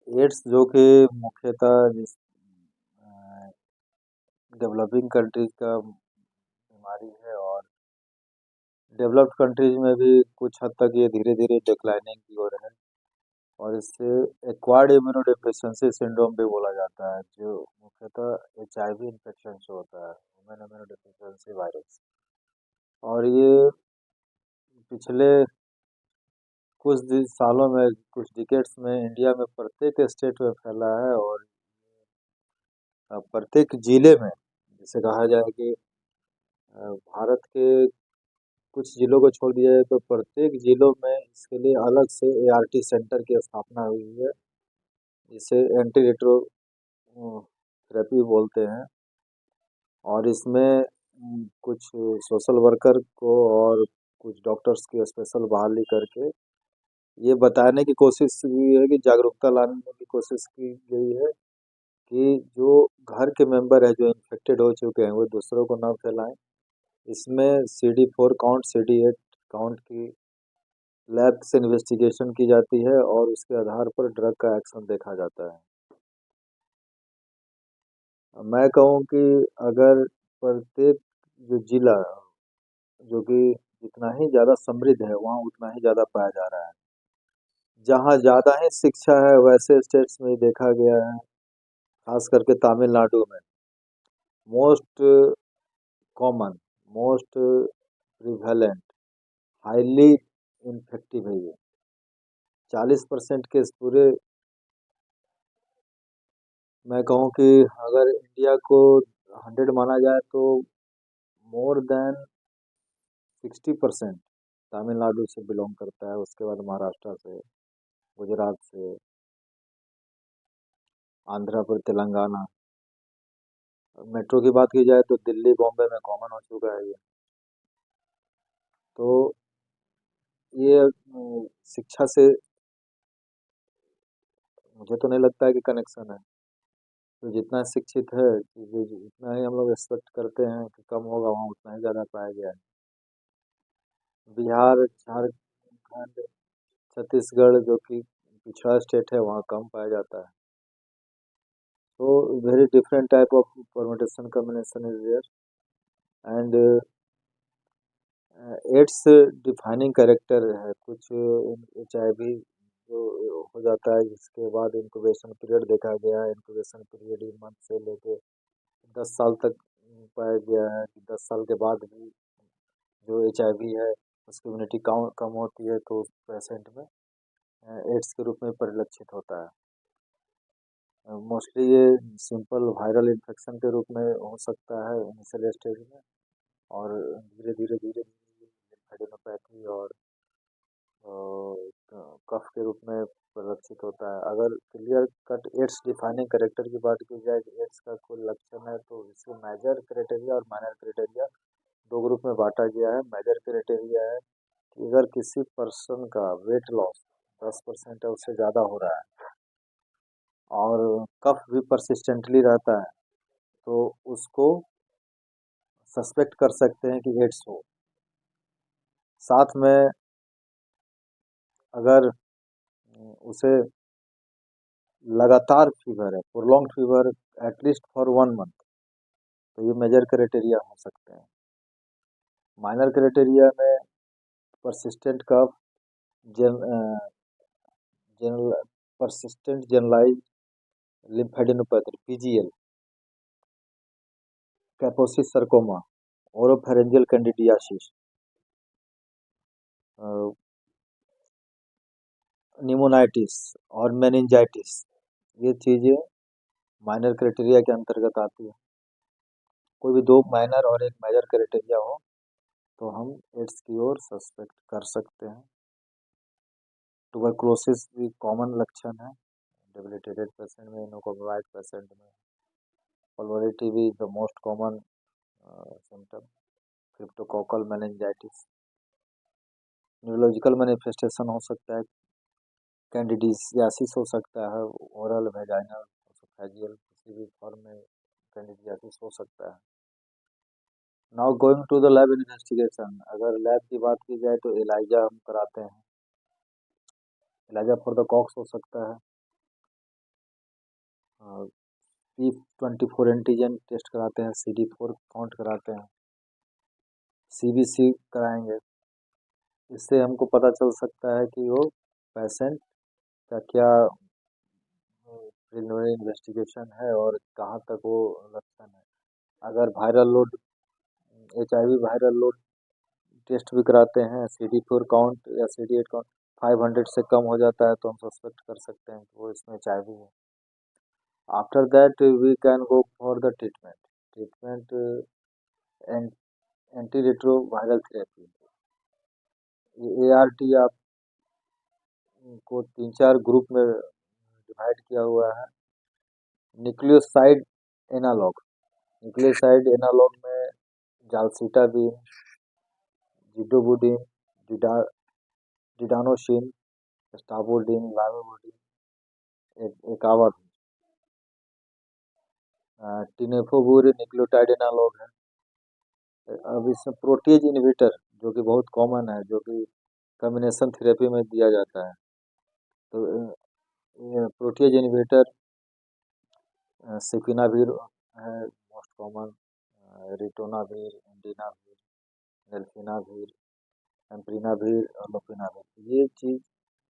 Ads जो कि मुख्यतः जिस डेवलपिंग कंट्रीज का बीमारी है, और डेवलप्ड कंट्रीज में भी कुछ हद तक ये धीरे धीरे डिक्लाइनिंग की ओर है। और इससे एक्वायर्ड इम्यूनोडेफिशिएंसी सिंड्रोम भी बोला जाता है, जो मुख्यतः HIV इन्फेक्शन से होता है, ह्यूमन इम्यूनोडेफिशिएंसी वायरस। और ये पिछले कुछ सालों में, कुछ डिकेड्स में इंडिया में प्रत्येक स्टेट में फैला है। और प्रत्येक जिले में, जैसे कहा जाए कि भारत के कुछ जिलों को छोड़ दिया जाए तो प्रत्येक जिलों में इसके लिए अलग से ART सेंटर की स्थापना हुई है, जिसे एंटी रेट्रो थेरेपी बोलते हैं। और इसमें कुछ सोशल वर्कर को और कुछ डॉक्टर्स की स्पेशल बहाली करके ये बताने की कोशिश की है, कि जागरूकता लाने की कोशिश की गई है कि जो घर के मेंबर है जो इन्फेक्टेड हो चुके हैं, वो दूसरों को ना फैलाएं। इसमें CD4 काउंट, CD8 काउंट की लैब से इन्वेस्टिगेशन की जाती है, और उसके आधार पर ड्रग का एक्शन देखा जाता है। मैं कहूँ कि अगर प्रत्येक जो जिला, जो कि जितना ही ज़्यादा समृद्ध है वहाँ उतना ही ज़्यादा पाया जा रहा है। जहाँ ज़्यादा ही शिक्षा है वैसे स्टेट्स में देखा गया है, खास करके तमिलनाडु में most common, most prevalent, highly infective है ये। 40% केस पूरे, मैं कहूँ कि अगर इंडिया को 100 माना जाए तो मोर देन 60% तमिलनाडु से बिलोंग करता है। उसके बाद महाराष्ट्र से, गुजरात से, आंध्र प्रदेश, तेलंगाना। मेट्रो की बात की जाए तो दिल्ली बॉम्बे में कॉमन हो चुका है ये। तो ये शिक्षा से मुझे तो नहीं लगता है कि कनेक्शन है। तो जितना शिक्षित है, जितना ही हम लोग एक्सपेक्ट करते हैं कि कम होगा, वहाँ उतना ही ज़्यादा पाया गया है। बिहार, झारखंड, छत्तीसगढ़ जो कि पिछड़ा स्टेट है, वहाँ कम पाया जाता है। तो very different type of permutation combination is there. And AIDS defining character है। कुछ HIV जो हो जाता है, जिसके बाद इंक्यूबेशन पीरियड देखा गया है। इंक्यूबेशन पीरियड मंथ से लेके 10 साल तक पाया गया है कि 10 साल के बाद भी जो HIV है उसकी इम्यूनिटी कम होती है, तो उस पेशेंट में एड्स के रूप में परिलक्षित होता है। मोस्टली ये सिंपल वायरल इन्फेक्शन के रूप में हो सकता है इनिशियल स्टेज में, और धीरे धीरे धीरे एडिनोपैथी और कफ के रूप में प्रदर्शित होता है। अगर clear cut AIDS defining character की बात की जाए कि एड्स का कोई लक्षण है, तो इसको मेजर क्राइटेरिया और माइनर क्राइटेरिया दो ग्रुप में बांटा गया है। मेजर क्राइटेरिया है कि अगर किसी पर्सन का वेट लॉस 10% है उससे ज़्यादा हो रहा है, और कफ भी परसिस्टेंटली रहता है, तो उसको सस्पेक्ट कर सकते हैं कि एड्स हो। साथ में अगर उसे लगातार फीवर है, prolong fever at least for 1 month, तो ये मेजर क्राइटेरिया हो सकते हैं। माइनर क्राइटेरिया में persistent cough, general persistent generalize lymphadenopathy PGL, Kaposi's sarcoma, oropharyngeal candidiasis, pneumonitis और मेनिंजाइटिस, ये चीज़ें माइनर क्राइटेरिया के अंतर्गत आती है। कोई भी दो माइनर और एक मेजर क्राइटेरिया हो तो हम एड्स की ओर सस्पेक्ट कर सकते हैं। ट्यूबरकुलोसिस भी कॉमन लक्षण है डेबिलिटेटेड पेशेंट में, इनोकोवाइड पेशेंट में। Pulmonary TB is the most common symptom. Cryptococcal meningitis, neurological manifestation हो सकता है, कैंडिडियासिस हो सकता है, ओरल वेजाइनल एसोफेजियल किसी भी फॉर्म में कैंडिडियासिस हो सकता है। Now going to the lab investigation, अगर लैब की बात की जाए तो एलाइजा हम कराते हैं। एलाइजा फॉर द कॉक्स हो सकता है, P24 एंटीजन टेस्ट कराते हैं, CD4 काउंट कराते हैं, CBC कराएंगे। इससे हमको पता चल सकता है कि वो पेशेंट का क्या प्रिलिमिनरी इन्वेस्टिगेशन है और कहाँ तक वो लक्षण है। अगर viral load, HIV viral load test भी कराते हैं, CD4 काउंट या CD8 काउंट 500 से कम हो जाता है तो हम सस्पेक्ट कर सकते हैं कि वो इसमें HIV है। After that we can go for the treatment anti retroviral therapy. ये ART आपको 3-4 ग्रुप में डिवाइड किया हुआ है। न्यूक्लियोसाइड एनालॉग, न्यूक्लियोसाइड एनालॉग में जालसीटाबीन, जिडोबुडिन, डिडानोसिन, स्टाबोडिन, लाइमोडिन, एकावा, टिनेफोबुर न्यूक्लियोटाइड एनालॉग है। अब इसमें प्रोटीज इनहिबिटर जो कि बहुत कॉमन है, जो कि कॉम्बिनेशन थेरेपी में दिया जाता है। तो प्रोटीज इनहिबिटर सिफिनाविर है मोस्ट कॉमन, रिटोनाविर, एंडिनाविर, नेल्फिनाविर, एम्प्रीनाविर और लोपिनाविर। ये चीज़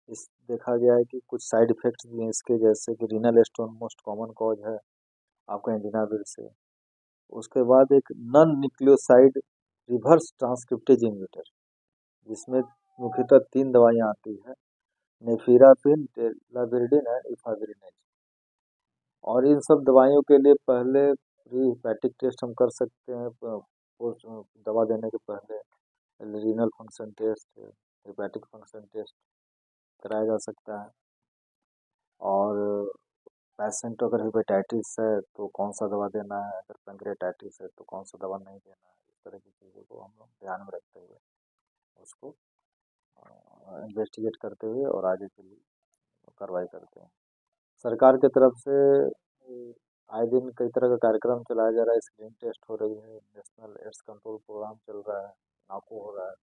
इस देखा गया है कि कुछ साइड इफेक्ट्स भी हैं इसके, जैसे कि renal stone most common cause है आपका एंडिनाविर से। उसके बाद एक non nucleoside reverse transcriptase inhibitor, जिसमें मुख्यतः 3 दवाइयाँ आती हैं, नेफिरापिन, टेलाविरिडिन एंड इफाविरिनेज। और इन सब दवाइयों के लिए पहले प्री हेपेटिक टेस्ट हम कर सकते हैं, पोस्ट दवा देने के पहले renal function test, hepatic function test कराया जा सकता है। और पेशेंट अगर हेपेटाइटिस है तो कौन सा दवा देना है, अगर पैंक्रेटाइटिस है तो कौन सा दवा नहीं देना है, इस तरह की चीज़ों को हम लोग ध्यान में रखते हुए उसको इन्वेस्टिगेट करते हुए और आगे के लिए कार्रवाई करते हैं। सरकार की तरफ से आए दिन कई तरह का कार्यक्रम चलाया जा रहा है, स्क्रीनिंग टेस्ट हो रही है, नेशनल एड्स कंट्रोल प्रोग्राम चल रहा है, नाको हो रहा है।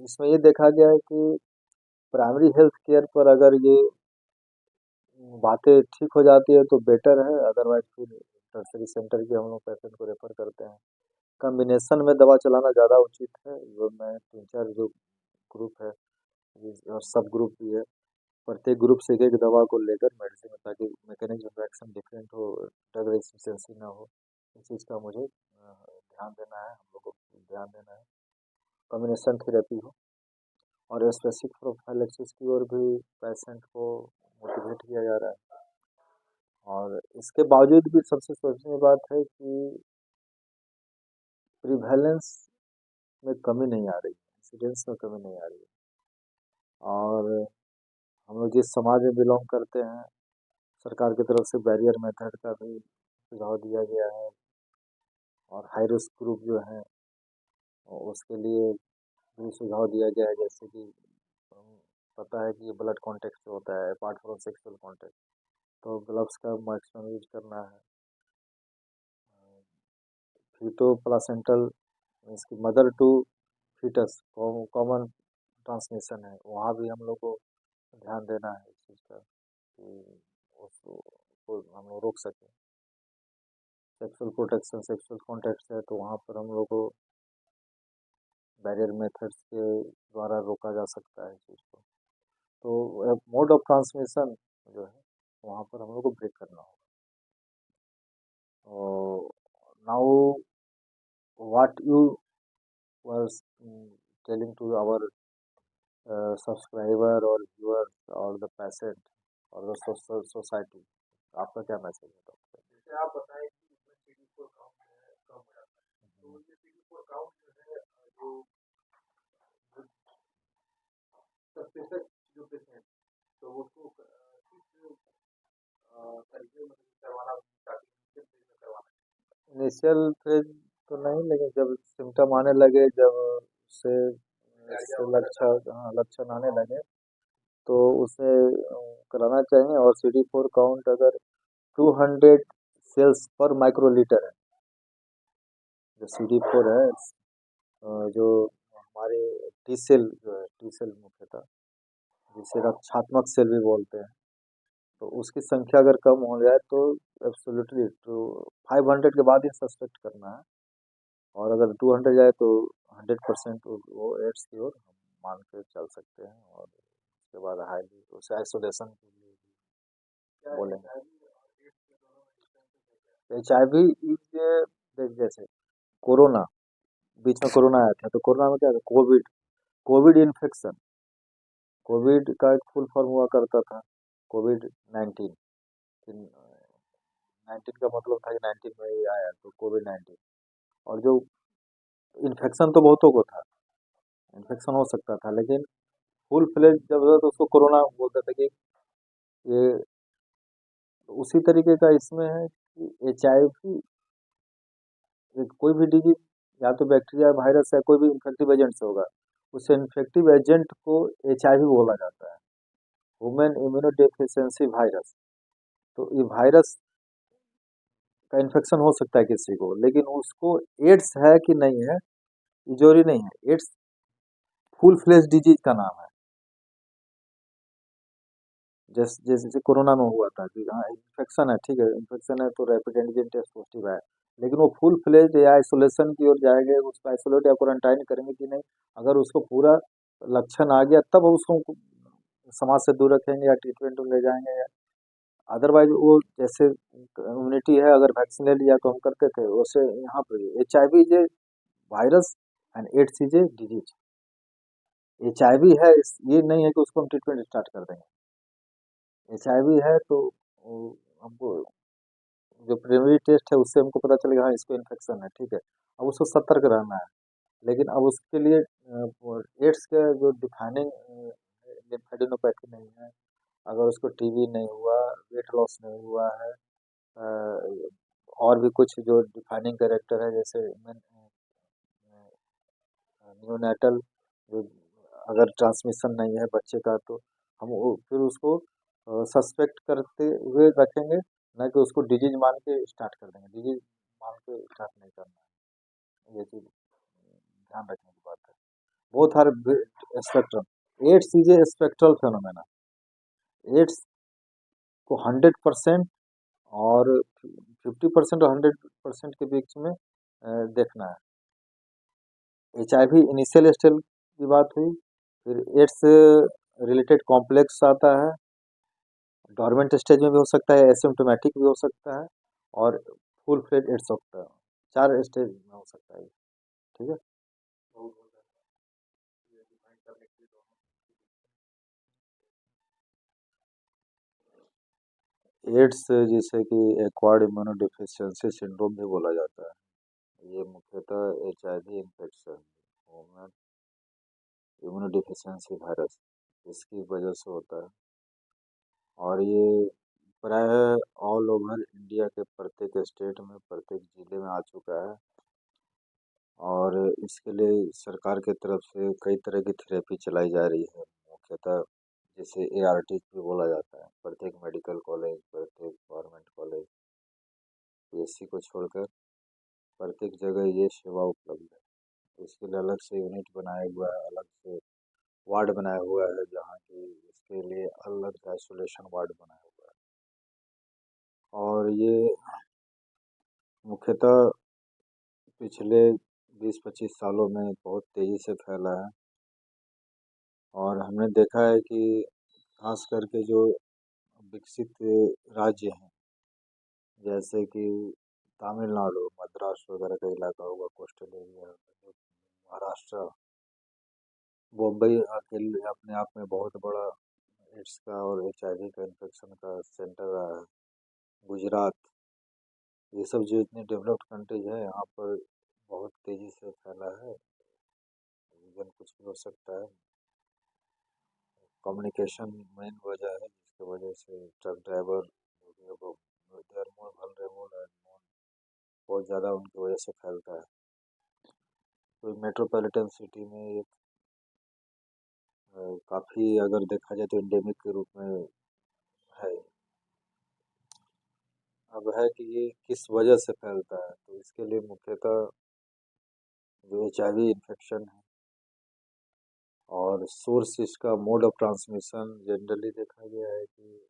इसमें ये देखा गया है कि प्राइमरी हेल्थ केयर पर अगर ये बातें ठीक हो जाती है तो बेटर है, अदरवाइज फिर टर्सरी सेंटर के हम लोग पेशेंट को रेफर करते हैं। कॉम्बिनेशन में दवा चलाना ज़्यादा उचित है। जो मैं 3-4 जो ग्रुप है और सब ग्रुप भी है, प्रत्येक ग्रुप से एक दवा को लेकर मेडिसिन, ताकि मैकेनिज्म ऑफ एक्शन डिफरेंट हो, ड्रग रेजिस्टेंसी ना हो, इस चीज़ का मुझे ध्यान देना है, हम लोग को ध्यान देना है। कॉम्बिनेशन थेरेपी हो और स्पेसिफिक प्रोफाइलेक्सिस की ओर भी पेशेंट को मोटिवेट किया जा रहा है। और इसके बावजूद भी सबसे सोचने की बात है कि प्रिवेलेंस में कमी नहीं आ रही है, इंसिडेंस में कमी नहीं आ रही है। और हम लोग जिस समाज में बिलोंग करते हैं, सरकार की तरफ से बैरियर मेथड का भी सुझाव दिया गया है। और हाई रिस्क ग्रुप जो है उसके लिए भी सुझाव दिया गया है, जैसे कि पता है कि ये ब्लड कॉन्टेक्ट से होता है अपार्ट फ्रॉम सेक्सुअल कॉन्टेक्ट, तो ग्लव्स का मैक्सिमम यूज करना है। फीटो प्लासेंटल, इसकी mother to foetus common transmission है, वहाँ भी हम लोग को ध्यान देना है इस चीज़ का कि उसको को हम लोग रोक सकें। सेक्सुअल प्रोटेक्शन, सेक्सुअल कॉन्टैक्ट है तो वहाँ पर हम लोग को बैरियर मेथड्स के द्वारा रोका जा सकता है इस चीज़ को। तो मोड ऑफ ट्रांसमिशन जो है वहाँ पर हम लोग को ब्रेक करना होगा। तो now what you was telling to our subscriber और व्यूअर्स और द पेशेंट और द सोसाइटी, आपका क्या मैसेज है डॉक्टर? जैसे आप बताएं कि इसमें CD4 काउंट है कम हो जाता है, तो ये CD4 काउंट जो है जो सस्पेक्टेड जो पेशेंट, तो उसको किस तरीके में करवाना चाहिए, इनिशियल फेज तो नहीं, लेकिन जब सिम्टम आने लगे, जब से इससे लक्षण, हाँ लक्षण आने लगे तो उसे कराना चाहिए। और CD4 काउंट अगर 200 सेल्स पर माइक्रोलीटर है, जो CD4 है, जो हमारे टी सेल जो है, टी सेल मुख्यतः जिसे रक्षात्मक सेल भी बोलते हैं, तो उसकी संख्या अगर कम हो जाए तो एब्सोल्युटली तो 500 के बाद ही सस्पेक्ट करना है। और अगर 200 जाए तो 100% वो एड्स की ओर हम मान के चल सकते हैं। और उसके बाद हाईली उसे आइसोलेशन के लिए भी बोलेंगे। एच आई वी देख जैसे कोरोना, बीच में कोरोना आया था, तो कोरोना में क्या था, कोविड, कोविड इन्फेक्शन, कोविड का एक फुल फॉर्म हुआ करता था कोविड 19। 19 का मतलब था कि 19 में ही आया, तो कोविड 19। और जो इन्फेक्शन तो बहुतों को था, इन्फेक्शन हो सकता था, लेकिन फुल फ्लेज जब हुआ तो उसको कोरोना बोलते थे कि ये। उसी तरीके का इसमें है कि एच आई वी कोई भी डिजीज या तो बैक्टीरिया वायरस या कोई भी इन्फेक्टिव एजेंट से होगा। उस इन्फेक्टिव एजेंट को एच आई वी बोला जाता है, ह्यूमन इम्यूनोडेफिशिएंसी वायरस। तो ये वायरस का इन्फेक्शन हो सकता है किसी को, लेकिन उसको एड्स है कि नहीं है ये जरूरी नहीं है। एड्स फुल फ्लेज डिजीज का नाम है। जैसे जैसे कोरोना में हुआ था कि हाँ इन्फेक्शन है, ठीक है, इन्फेक्शन है तो रैपिड एंटीजन टेस्ट पॉजिटिव है, लेकिन वो फुल फ्लेज या आइसोलेशन की ओर जाएंगे, उसको आइसोलेट या क्वारंटाइन करेंगे कि नहीं। अगर उसको पूरा लक्षण आ गया तब उसको समाज से दूर रखेंगे या ट्रीटमेंट ले जाएंगे। अदरवाइज वो जैसे इम्यूनिटी है, अगर वैक्सीन ले लिया तो हम करते थे, वैसे यहाँ पर H I V is a virus and AIDS is a disease. H I V है ये नहीं है कि उसको हम ट्रीटमेंट स्टार्ट कर देंगे। एच आई वी है तो हमको जो प्राइमरी टेस्ट है उससे हमको पता चलेगा हाँ इसको इन्फेक्शन है, ठीक है, अब उसको सतर्क रहना है। लेकिन अब उसके लिए एड्स का जो डिफाइनिंग लिम्फेडिनोपैथी नहीं है, अगर उसको टीबी नहीं हुआ, वेट लॉस नहीं हुआ है, अ, और भी कुछ जो डिफाइनिंग कैरेक्टर है, जैसे न्यूनेटल जो अगर ट्रांसमिशन नहीं है बच्चे का, तो हम फिर उसको सस्पेक्ट करते हुए रखेंगे, ना कि उसको डिजीज मान के स्टार्ट कर देंगे। डिजीज मान के स्टार्ट नहीं करना है, ये चीज ध्यान रखने की बात है। Both are spectrum. AIDS is a spectral phenomena. AIDS को 100% और 50% और 100% के बीच में देखना है। H I V initial stage की बात हुई, फिर एड्स रिलेटेड कॉम्प्लेक्स आता है, डोरमेंट स्टेज में भी हो सकता है, एसिम्टोमेटिक भी हो सकता है, और फुल फ्लेज एड्स होता है। 4 स्टेज में हो सकता है, ठीक है। एड्स जिसे कि एक्वायर्ड इम्यूनोडेफिशिएंसी सिंड्रोम भी बोला जाता है, ये मुख्यतः H I V infection, human immunodeficiency virus, इसकी वजह से होता है। और ये प्राय ऑल ओवर इंडिया के प्रत्येक स्टेट में, प्रत्येक जिले में आ चुका है। और इसके लिए सरकार की तरफ से कई तरह की थेरेपी चलाई जा रही है, मुख्यतः जिसे ए आर टी भी बोला जाता है। प्रत्येक मेडिकल कॉलेज, प्रत्येक government college, P S C को छोड़कर प्रत्येक जगह ये सेवा उपलब्ध है। इसके लिए अलग से यूनिट बनाया हुआ है, अलग से वार्ड बनाया हुआ है, जहाँ की इसके लिए अलग से आइसोलेशन वार्ड बनाया हुआ है। और ये मुख्यतः पिछले 20-25 सालों में बहुत तेज़ी से फैला है। और हमने देखा है कि खास करके जो विकसित राज्य हैं, जैसे कि तमिलनाडु, मद्रास वगैरह का इलाका होगा, कोस्टल एरिया, महाराष्ट्र, मुंबई अकेले अपने आप में बहुत बड़ा एड्स का और एच आई वी का इन्फेक्शन का सेंटर रहा है। गुजरात, ये सब जो इतनी डेवलप्ड कंट्रीज है, यहाँ पर बहुत तेज़ी से फैला है। रीज़न कुछ भी हो सकता है, कम्युनिकेशन मेन वजह है, जिसकी वजह से truck driver they are more vulnerable and बहुत ज़्यादा उनकी वजह से फैलता है। तो मेट्रोपॉलिटन सिटी में ये काफ़ी अगर देखा जाए तो एंडेमिक के रूप में है। अब है कि ये किस वजह से फैलता है, तो इसके लिए मुख्यतः जो एच आई वी इन्फेक्शन है, और सोर्स इसका मोड ऑफ ट्रांसमिशन जनरली देखा गया है कि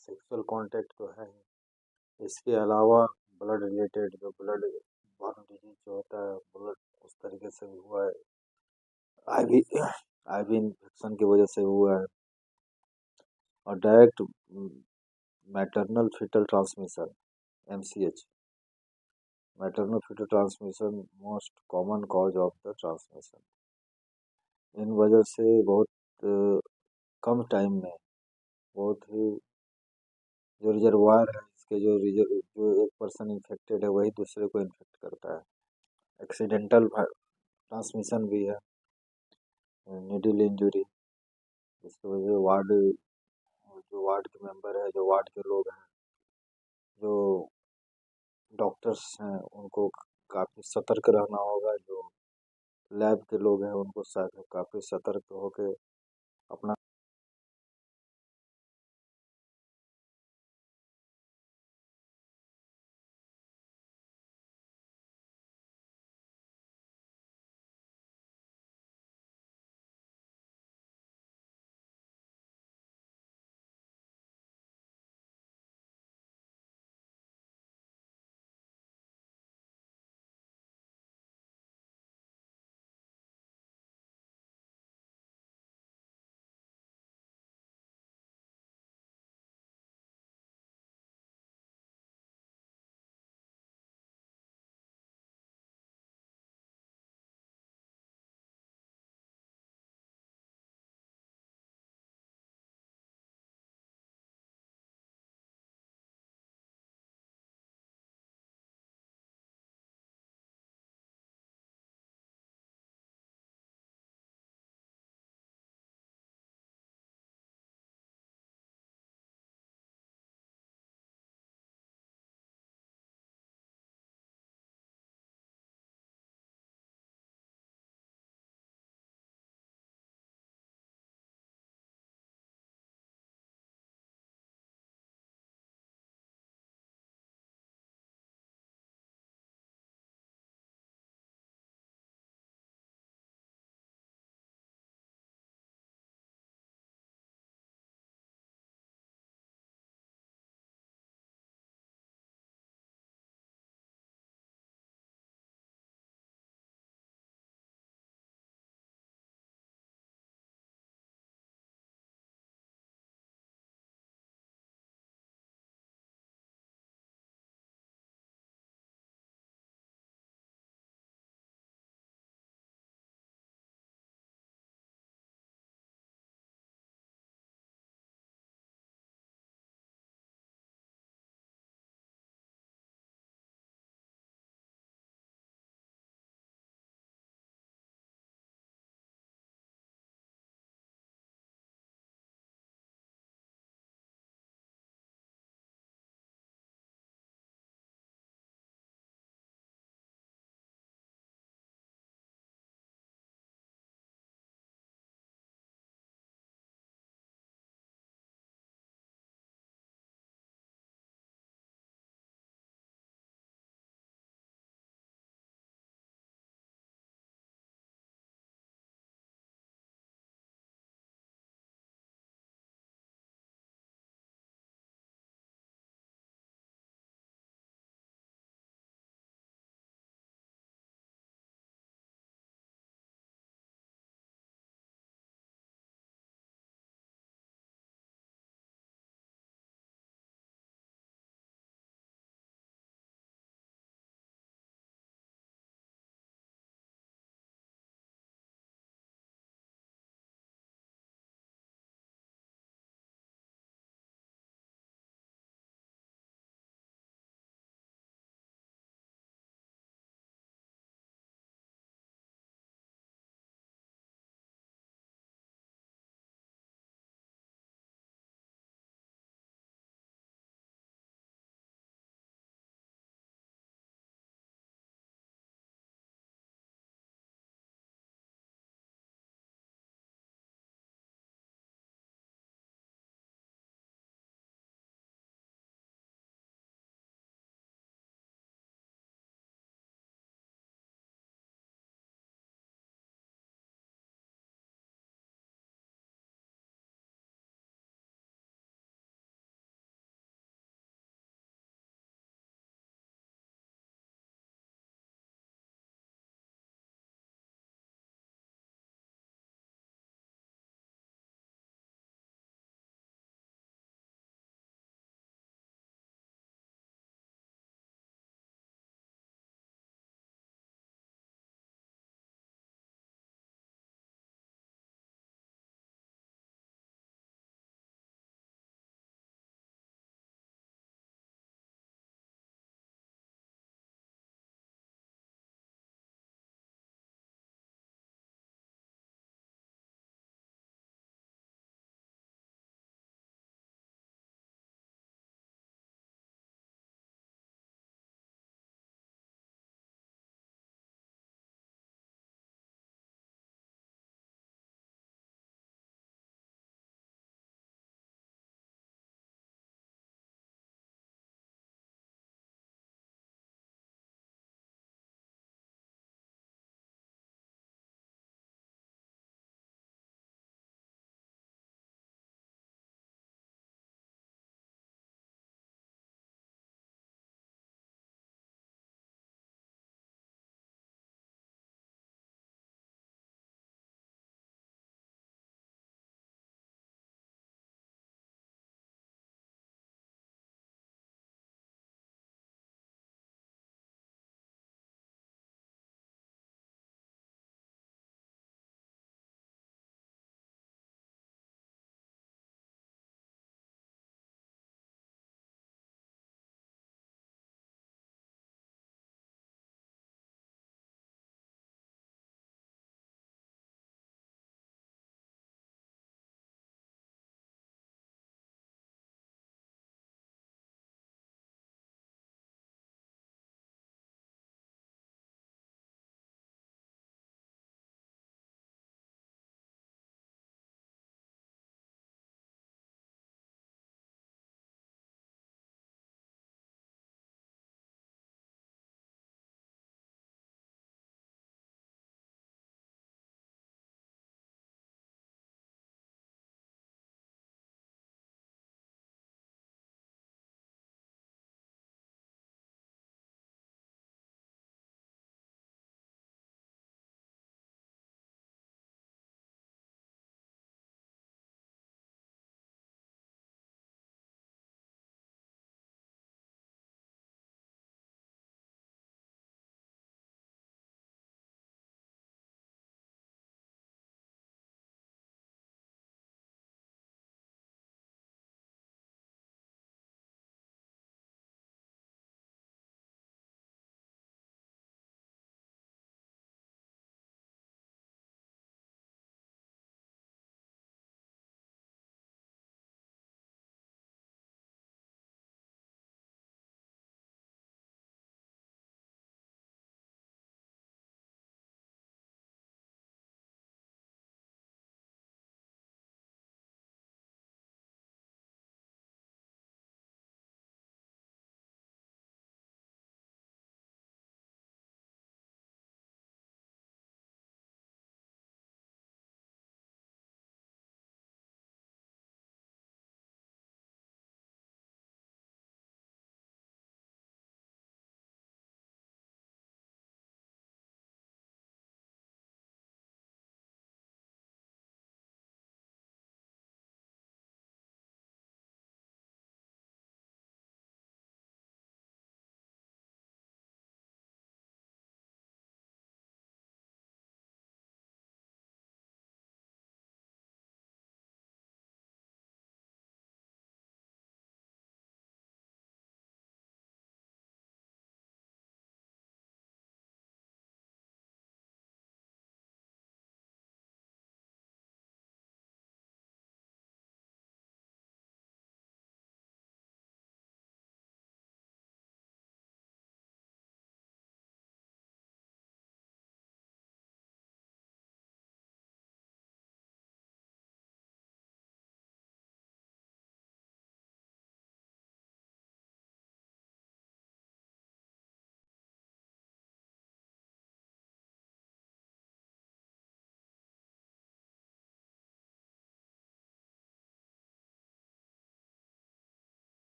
सेक्सुअल कांटेक्ट तो है ही। इसके अलावा ब्लड रिलेटेड जो ब्लड बॉर्न डिजीज जो होता है, ब्लड उस तरीके से भी हुआ है। आईवी आईवी इन्फेक्शन की वजह से हुआ है। और direct maternal fetal transmission, MCH, maternal fetal transmission most common cause of the transmission. इन वजह से बहुत कम टाइम में बहुत ही जो रिजर्वायर है इसके, जो एक पर्सन इन्फेक्टेड है वही दूसरे को इन्फेक्ट करता है। एक्सीडेंटल ट्रांसमिशन भी है, नीडल इंजरी, जिसकी वजह से जो वार्ड के मेंबर है, जो वार्ड के लोग हैं, जो डॉक्टर्स हैं, उनको काफ़ी सतर्क रहना होगा। जो लैब के लोग हैं उनको काफ़ी सतर्क होकर अपना